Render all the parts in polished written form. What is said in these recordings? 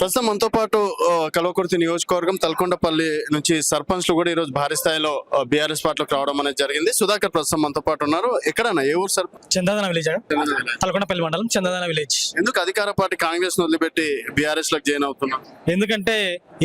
ప్రస్తుతం మనతో పాటు కల్వకుర్తి నియోజకవర్గం తలకొండపల్లి నుంచి సర్పంచ్లు కూడా ఈ రోజు భారీ స్థాయిలో బీఆర్ఎస్ పార్టీలోకి రావడం అనేది జరిగింది. సుధాకర్ ప్రస్తుతం మనతో పాటు ఉన్నారు. ఎక్కడన్నా ఏ ఊరు సర్పంచ్? చందాదన విలేజ్, తలకొండపల్లి మండలం చందాదన విలేజ్. ఎందుకు అధికార పార్టీ కాంగ్రెస్ ను వదిలిపెట్టి బీఆర్ఎస్ లోకి జాయిన్ అవుతున్నారు? ఎందుకంటే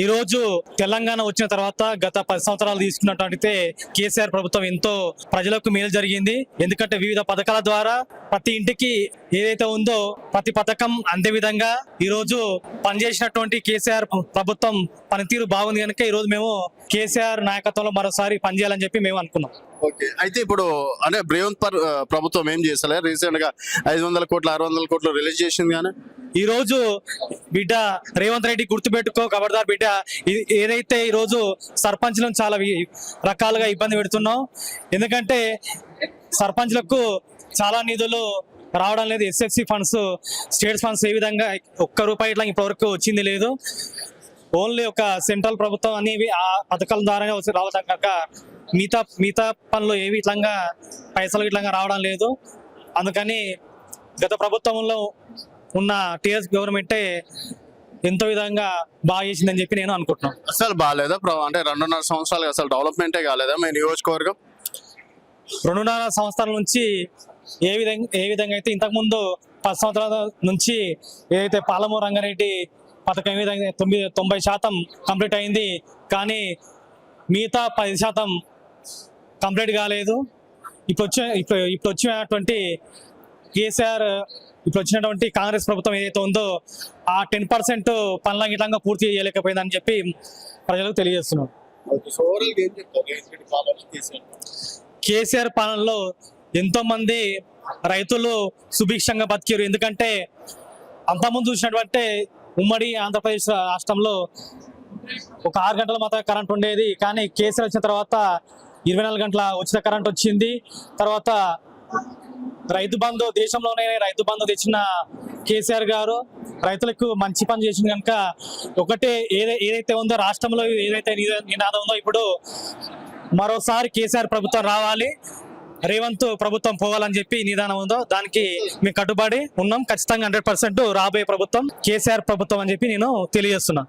ఈ రోజు తెలంగాణ వచ్చిన తర్వాత గత 10 సంవత్సరాలు తీసుకున్నట్లయితే కేసీఆర్ ప్రభుత్వం ఎంతో ప్రజలకు మేలు జరిగింది. ఎందుకంటే వివిధ పథకాల ద్వారా ప్రతి ఇంటికి ఏదైతే ఉందో ప్రతి పథకం అందే విధంగా ఈ రోజు పనిచేసినటువంటి కేసీఆర్ ప్రభుత్వం పనితీరు బాగుంది కనుక ఈ రోజు మేము కేసీఆర్ నాయకత్వంలో మరోసారి పనిచేయాలని చెప్పి మేము అనుకున్నాం. ఓకే, అయితే ఇప్పుడు అంటే రేవంత్ ప్రభుత్వం ఏం చేస్తలే? రీసెంట్ గా 500 కోట్లు 600 కోట్లు రిలీజ్ చేసింది. కానీ ఈ రోజు బిడ్డ రేవంత్ రెడ్డి గుర్తుపెట్టుకో ఖబర్దార్ బిడ్డ, ఏదైతే ఈ రోజు సర్పంచ్లను చాలా రకాలుగా ఇబ్బంది పెడుతున్నాం. ఎందుకంటే సర్పంచ్లకు చాలా నిధులు రావడం లేదు. ఎస్ఎఫ్సి ఫండ్స్, స్టేట్ ఫండ్స్ ఏ విధంగా ఒక్క రూపాయి ఇట్లా ఇప్పటివరకు వచ్చింది లేదు. ఓన్లీ ఒక సెంట్రల్ ప్రభుత్వం అనేవి ఆ పథకాల ద్వారానే రావడం కనుక మిగతా పనులు ఏవి ఇట్లా పైసలు ఇట్లా రావడం లేదు. అందుకని గత ప్రభుత్వంలో ఉన్న టీఆర్ఎస్ గవర్నమెంటే ఎంతో విధంగా బాగా చేసిందని చెప్పి నేను అనుకుంటున్నాను. అసలు బాగాలేదా? అంటే 2.5 సంవత్సరాలు అసలు డెవలప్మెంటే కాలేదా మీ నియోజకవర్గం? 2.5 సంవత్సరాల నుంచి ఏ విధంగా అయితే ఇంతకుముందు 10 సంవత్సరాల నుంచి ఏదైతే పాలమూరు రంగారెడ్డి పథకం ఏ విధంగా 90% కంప్లీట్ అయింది, కానీ మిగతా 10% కంప్లీట్ కాలేదు. ఇప్పుడు వచ్చినటువంటి కేసీఆర్, ఇప్పుడు వచ్చినటువంటి కాంగ్రెస్ ప్రభుత్వం ఏదైతే ఉందో ఆ 10% పనుల గిట్లంగా పూర్తి చేయలేకపోయిందని చెప్పి ప్రజలకు తెలియజేస్తున్నాం. కేసీఆర్ పాలనలో ఎంతో మంది రైతులు సుభిక్షంగా బతికారు. ఎందుకంటే అంతకుముందు చూసినటువంటి ఉమ్మడి ఆంధ్రప్రదేశ్ రాష్ట్రంలో ఒక 6 గంటల మాత్రం కరెంట్ ఉండేది, కానీ కేసీఆర్ వచ్చిన తర్వాత 24 గంటల ఉచిత కరెంట్ వచ్చింది. తర్వాత రైతు బంధు, దేశంలోనే రైతు బంధు తెచ్చిన కేసీఆర్ గారు రైతులకు మంచి పని చేసింది కనుక ఒకటే ఏదైతే ఉందో రాష్ట్రంలో ఏదైతే నినాదం ఉందో ఇప్పుడు మరోసారి కేసీఆర్ ప్రభుత్వం రావాలి, రేవంత్ ప్రభుత్వం పోవాలని చెప్పి నిదానం ఉందో దానికి మేము కట్టుబడి ఉన్నాం. ఖచ్చితంగా 100% రాబోయే ప్రభుత్వం కేసీఆర్ ప్రభుత్వం అని చెప్పి నేను తెలియజేస్తున్నా.